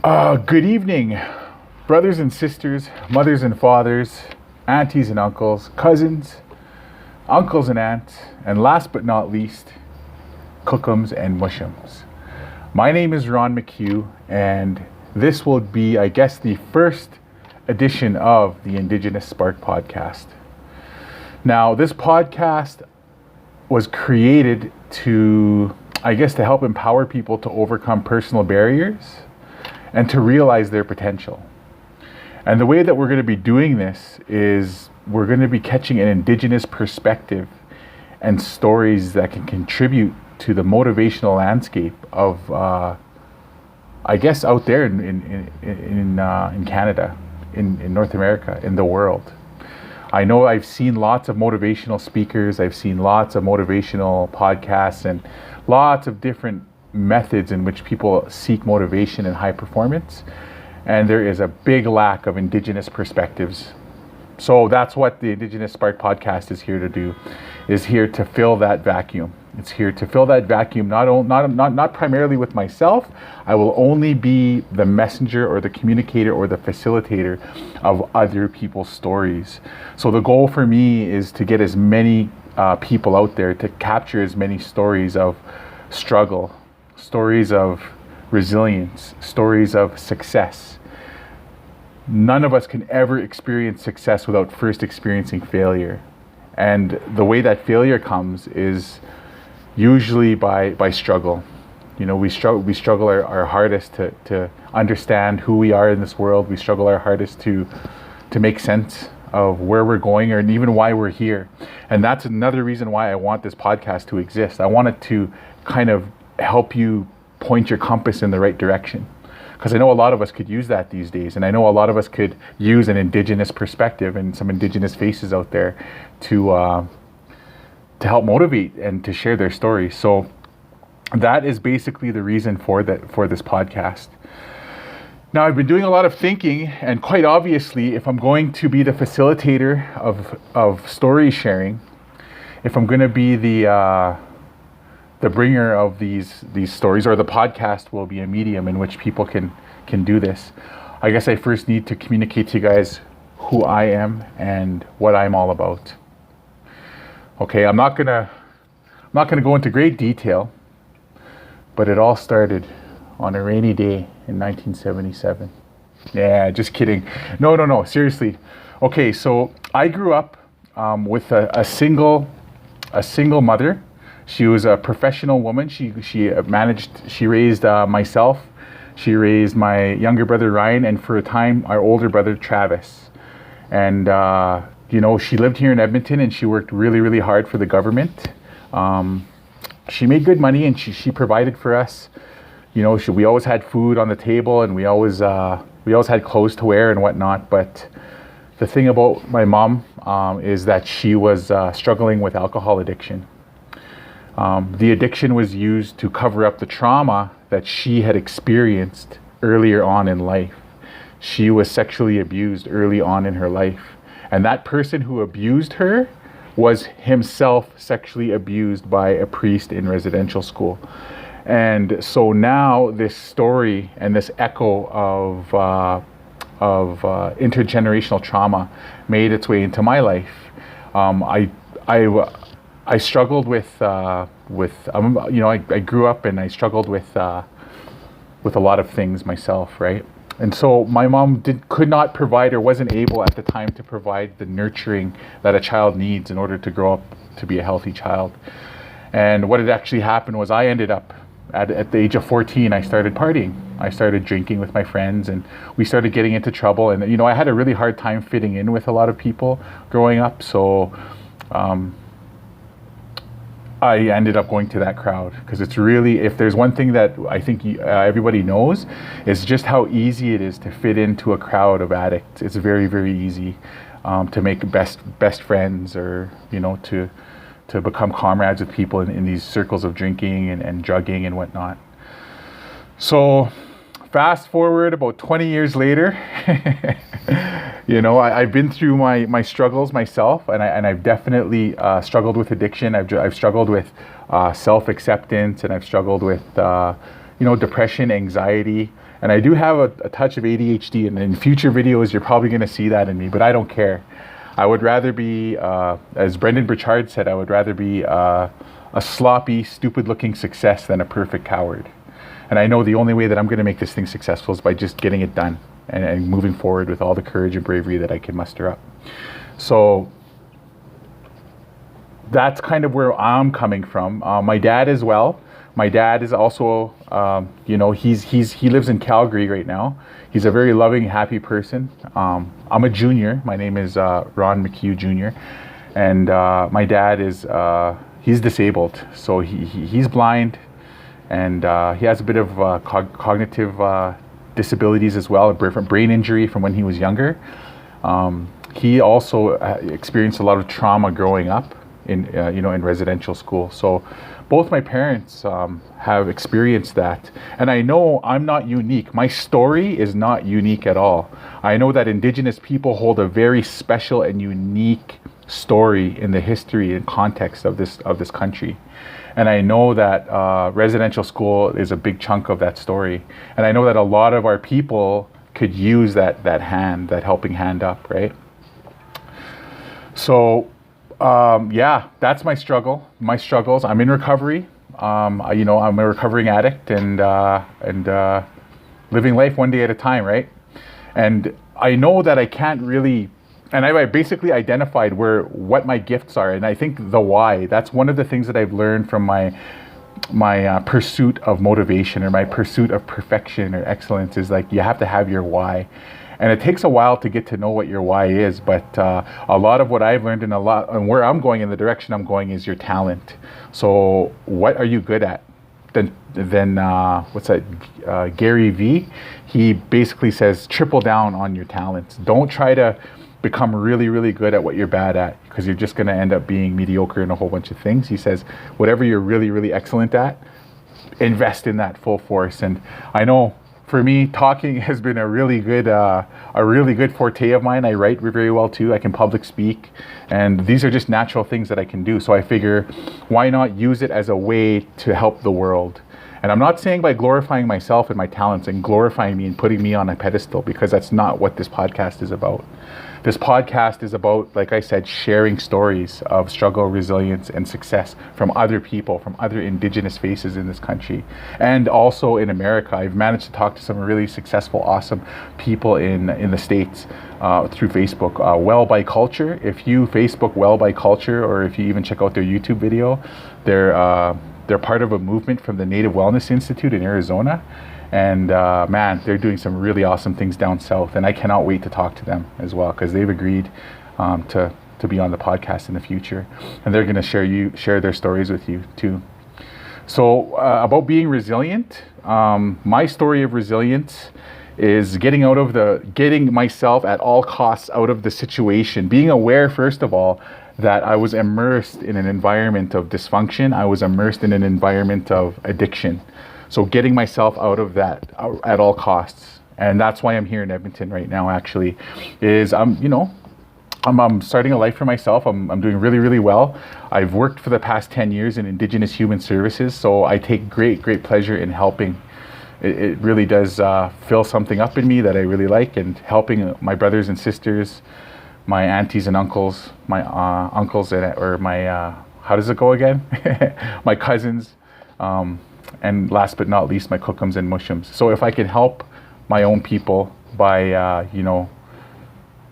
Good evening, brothers and sisters, mothers and fathers, aunties and uncles, cousins, uncles and aunts, and last but not least, cookums and mushums. My name is Ron McHugh, and this will be, I guess, the first edition of the Indigenous Spark Podcast. Now, this podcast was created to help empower people to overcome personal barriers and to realize their potential. And the way that we're going to be doing this is we're going to be catching an Indigenous perspective and stories that can contribute to the motivational landscape of, out there in Canada, in North America, in the world. I know I've seen lots of motivational speakers, I've seen lots of motivational podcasts, and lots of different methods in which people seek motivation and high performance, and there is a big lack of Indigenous perspectives. So that's what the Indigenous Spark Podcast is here to do, is here to fill that vacuum. It's here to fill that vacuum, not primarily with myself. I will only be the messenger or the communicator or the facilitator of other people's stories. So the goal for me is to get as many people out there, to capture as many stories of struggle, stories of resilience, stories of success. None of us can ever experience success without first experiencing failure. And the way that failure comes is usually by struggle. You know, we struggle our hardest to understand who we are in this world. We struggle our hardest to make sense of where we're going or even why we're here. And that's another reason why I want this podcast to exist. I want it to kind of help you point your compass in the right direction, because I know a lot of us could use that these days, and I know a lot of us could use an Indigenous perspective and some Indigenous faces out there to help motivate and to share their stories. So that is basically the reason for this podcast. Now, I've been doing a lot of thinking, and quite obviously, if I'm going to be the facilitator of story sharing, if I'm going to be the bringer of these stories, or the podcast will be a medium in which people can do this, I guess I first need to communicate to you guys who I am and what I'm all about. Okay, I'm not gonna go into great detail, but it all started on a rainy day in 1977. Yeah, just kidding. No, seriously. Okay, so I grew up with a single mother. She was a professional woman. She raised myself. She raised my younger brother Ryan, and for a time our older brother Travis. And she lived here in Edmonton, and she worked really, really hard for the government. She made good money, and she provided for us. We always had food on the table, and we always had clothes to wear and whatnot. But the thing about my mom is that she was struggling with alcohol addiction. The addiction was used to cover up the trauma that she had experienced earlier on in life. She was sexually abused early on in her life. And that person who abused her was himself sexually abused by a priest in residential school. And so now this story and this echo of intergenerational trauma made its way into my life. I struggled with I grew up and I struggled with a lot of things myself, right? And so my mom could not provide, or wasn't able at the time to provide the nurturing that a child needs in order to grow up to be a healthy child. And what had actually happened was I ended up at the age of 14, I started partying. I started drinking with my friends, and we started getting into trouble. And I had a really hard time fitting in with a lot of people growing up. So I ended up going to that crowd, because it's really, if there's one thing that I think everybody knows, is just how easy it is to fit into a crowd of addicts. It's very, very easy to make best friends, or to become comrades with people in these circles of drinking and drugging and whatnot. So fast forward about 20 years later, I've been through my struggles myself, and I've definitely struggled with addiction. I've struggled with self-acceptance, and I've struggled with depression, anxiety, And I do have a touch of ADHD, and in future videos, you're probably going to see that in me, but I don't care. I would rather be, as Brendan Burchards said, I would rather be a sloppy, stupid-looking success than a perfect coward. And I know the only way that I'm going to make this thing successful is by just getting it done and moving forward with all the courage and bravery that I can muster up. So that's kind of where I'm coming from. My dad as well. My dad is also, he lives in Calgary right now. He's a very loving, happy person. I'm a junior. My name is Ron McHugh Jr. And my dad is, he's disabled. So he's blind, and he has a bit of cognitive disabilities as well, a brain injury from when he was younger. He also experienced a lot of trauma growing up in residential school. So both my parents have experienced that. And I know I'm not unique. My story is not unique at all. I know that Indigenous people hold a very special and unique story in the history and context of this country. And I know that residential school is a big chunk of that story. And I know that a lot of our people could use that helping hand up, right? So that's my struggles. I'm in recovery. I'm a recovering addict and living life one day at a time, right? And I know that I can't really, and I basically identified what my gifts are. And I think the why, that's one of the things that I've learned from my pursuit of motivation, or my pursuit of perfection or excellence, is like, you have to have your why. And it takes a while to get to know what your why is, but a lot of what I've learned and where I'm going, in the direction I'm going, is your talent. So what are you good at? Then what's that? Gary V. He basically says, triple down on your talents. Don't try to become really, really good at what you're bad at, because you're just going to end up being mediocre in a whole bunch of things. He says, whatever you're really, really excellent at, invest in that full force. And I know, for me, talking has been a really good forte of mine. I write very well too. I can public speak, and these are just natural things that I can do. So I figure, why not use it as a way to help the world? And I'm not saying by glorifying myself and my talents and glorifying me and putting me on a pedestal, because that's not what this podcast is about. This podcast is about, like I said, sharing stories of struggle, resilience, and success from other people, from other Indigenous faces in this country. And also in America. I've managed to talk to some really successful, awesome people in the States through Facebook. Well by Culture. If you Facebook Well by Culture, or if you even check out their YouTube video, they're part of a movement from the Native Wellness Institute in Arizona. And man, they're doing some really awesome things down south, and I cannot wait to talk to them as well, because they've agreed to be on the podcast in the future, and they're going to share their stories with you too. So about being resilient, my story of resilience is getting myself at all costs out of the situation, being aware, first of all, that I was immersed in an environment of dysfunction. I was immersed in an environment of addiction. So getting myself out of that at all costs. And that's why I'm here in Edmonton right now, actually, is I'm starting a life for myself. I'm doing really, really well. I've worked for the past 10 years in Indigenous Human Services, so I take great, great pleasure in helping. It really does fill something up in me that I really like, and helping my brothers and sisters, my aunties and uncles, my uncles, or my, how does it go again? My cousins, and last but not least, my cookums and mushums. So if I can help my own people by,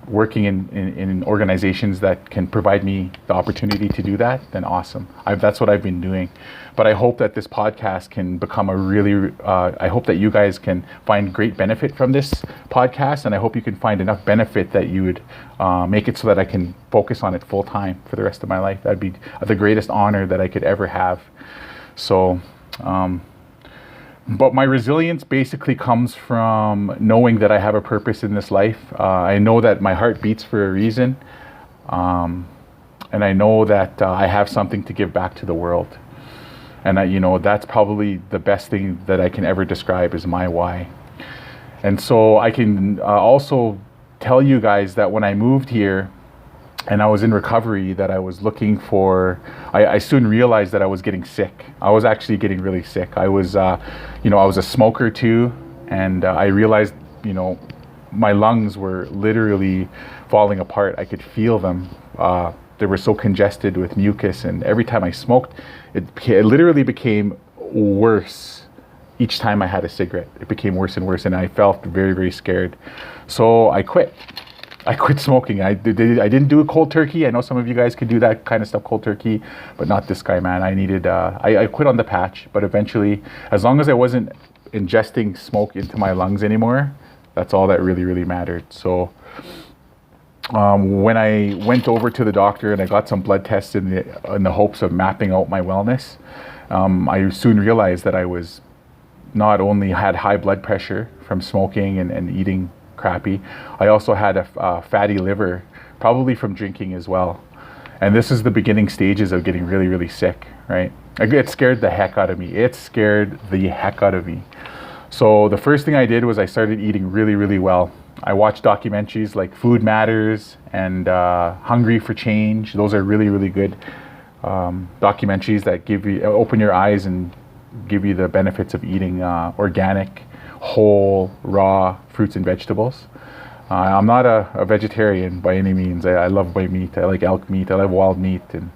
working in organizations that can provide me the opportunity to do that, then awesome. That's what I've been doing. But I hope that this podcast can become I hope that you guys can find great benefit from this podcast, and I hope you can find enough benefit that you would make it so that I can focus on it full time for the rest of my life. That'd be the greatest honor that I could ever have. So, but my resilience basically comes from knowing that I have a purpose in this life. I know that my heart beats for a reason. And I know that I have something to give back to the world. And that's probably the best thing that I can ever describe is my why. And so I can also tell you guys that when I moved here, and I was in recovery, that I was looking for, I soon realized that I was getting sick. I was actually getting really sick. I was, I was a smoker too. And I realized, my lungs were literally falling apart. I could feel them. They were so congested with mucus, and every time I smoked, it literally became worse. Each time I had a cigarette, it became worse and worse, and I felt very, very scared. So I quit. I quit smoking. I didn't do a cold turkey. I know some of you guys could do that kind of stuff, cold turkey, but not this guy, man. I quit on the patch, but eventually, as long as I wasn't ingesting smoke into my lungs anymore, that's all that really, really mattered. So when I went over to the doctor and I got some blood tests in the hopes of mapping out my wellness, I soon realized that I was not only had high blood pressure from smoking and eating crappy, I also had a fatty liver, probably from drinking as well. And this is the beginning stages of getting really, really sick, right? It scared the heck out of me. So the first thing I did was I started eating really, really well. I watched documentaries like Food Matters and Hungry for Change. Those are really, really good documentaries that open your eyes and give you the benefits of eating organic, whole, raw fruits and vegetables. I'm not a vegetarian by any means. I love my meat. I like elk meat. I love wild meat, and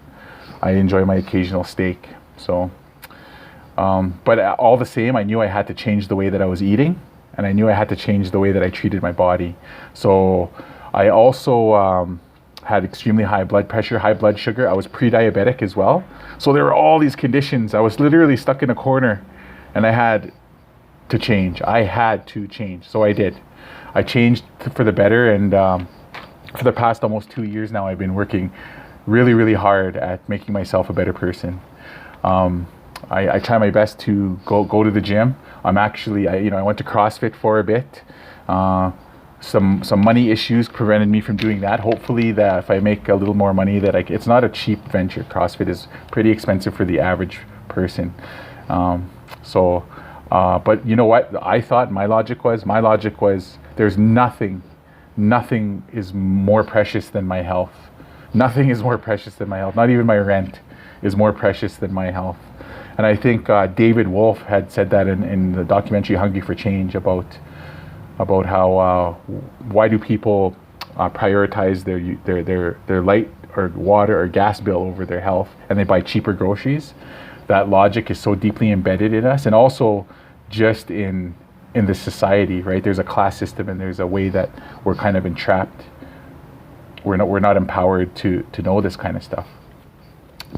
I enjoy my occasional steak. So, but all the same, I knew I had to change the way that I was eating, and I knew I had to change the way that I treated my body. So I also had extremely high blood pressure, high blood sugar. I was pre-diabetic as well. So there were all these conditions. I was literally stuck in a corner, and I had to change. So I did. I changed for the better, and for the past almost 2 years now, I've been working really, really hard at making myself a better person. I try my best to go to the gym. I went to CrossFit for a bit. Some money issues prevented me from doing that. Hopefully that if I make a little more money, it's not a cheap venture. CrossFit is pretty expensive for the average person. But you know what? I thought my logic was there's nothing is more precious than my health. Nothing is more precious than my health. Not even my rent is more precious than my health. And I think David Wolf had said that in the documentary Hungry for Change about how why do people prioritize their light or water or gas bill over their health, and they buy cheaper groceries. That logic is so deeply embedded in us, and also just in this society, right? There's a class system, and there's a way that we're kind of entrapped. We're not empowered to know this kind of stuff.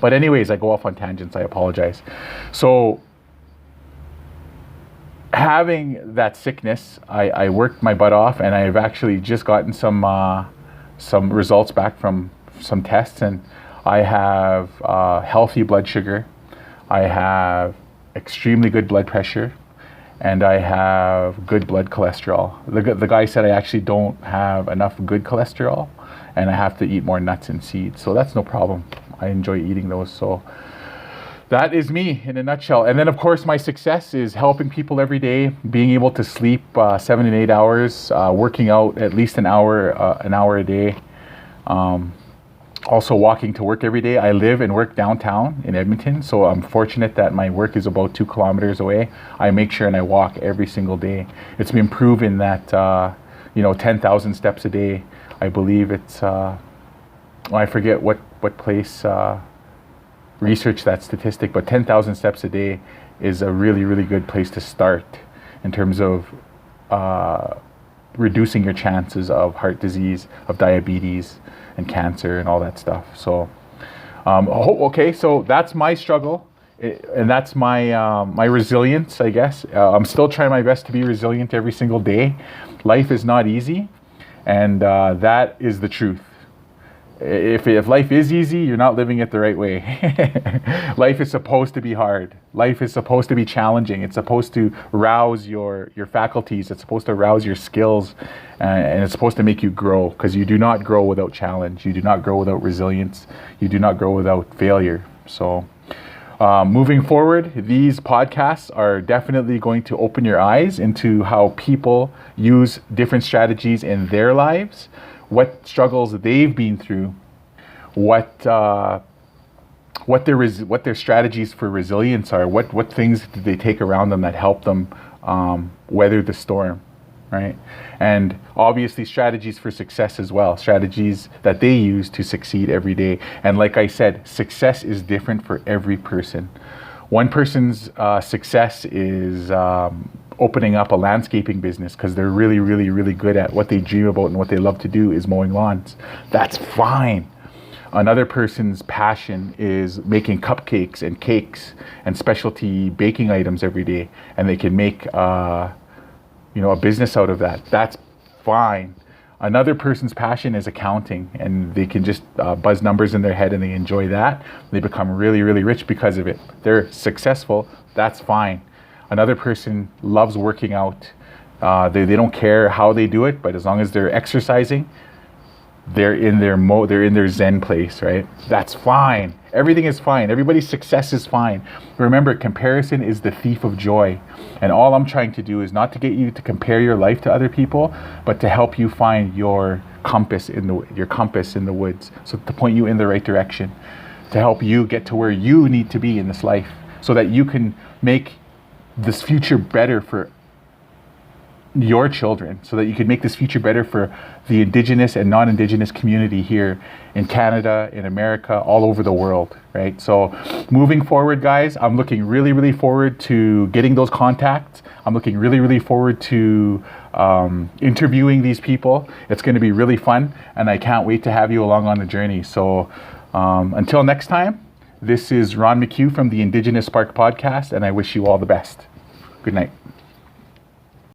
But anyways, I go off on tangents. I apologize. So having that sickness, I worked my butt off, and I've actually just gotten some results back from some tests, and I have healthy blood sugar. I have extremely good blood pressure, and I have good blood cholesterol. The guy said I actually don't have enough good cholesterol, and I have to eat more nuts and seeds. So that's no problem. I enjoy eating those. So that is me in a nutshell. And then of course my success is helping people every day, being able to sleep 7 and 8 hours, working out at least an hour a day. Also walking to work every day. I live and work downtown in Edmonton, so I'm fortunate that my work is about 2 kilometers away. I make sure and I walk every single day. It's been proven that 10,000 steps a day. I believe it's I forget what place researched that statistic, but 10,000 steps a day is a really, really good place to start in terms of reducing your chances of heart disease, of diabetes, and cancer, and all that stuff. So, okay, so that's my struggle, and that's my resilience, I guess. I'm still trying my best to be resilient every single day. Life is not easy, and that is the truth. If life is easy, you're not living it the right way. Life is supposed to be hard. Life is supposed to be challenging. It's supposed to rouse your faculties. It's supposed to rouse your skills, and it's supposed to make you grow, because you do not grow without challenge. You do not grow without resilience. You do not grow without failure. So moving forward, these podcasts are definitely going to open your eyes into how people use different strategies in their lives, what struggles they've been through, what their strategies for resilience are, what things did they take around them that help them weather the storm, right? And obviously strategies for success as well, strategies that they use to succeed every day. And like I said, success is different for every person. One person's success is opening up a landscaping business because they're really, really, really good at what they dream about, and what they love to do is mowing lawns. That's fine. Another person's passion is making cupcakes and cakes and specialty baking items every day, and they can make a business out of that. That's fine. Another person's passion is accounting, and they can just buzz numbers in their head and they enjoy that. They become really, really rich because of it. They're successful. That's fine. Another person loves working out. They don't care how they do it, but as long as they're exercising, they're in their Zen place, right? That's fine. Everything is fine. Everybody's success is fine. Remember, comparison is the thief of joy. And all I'm trying to do is not to get you to compare your life to other people, but to help you find your compass in the woods. So to point you in the right direction, to help you get to where you need to be in this life, so that you can make this future better for your children, so that you can make this future better for the Indigenous and non-Indigenous community here in Canada, in America, all over the world, right? So moving forward, guys, I'm looking really, really forward to getting those contacts. I'm looking really, really forward to interviewing these people. It's going to be really fun, and I can't wait to have you along on the journey. So until next time, this is Ron McHugh from the Indigenous Spark Podcast, and I wish you all the best. Good night.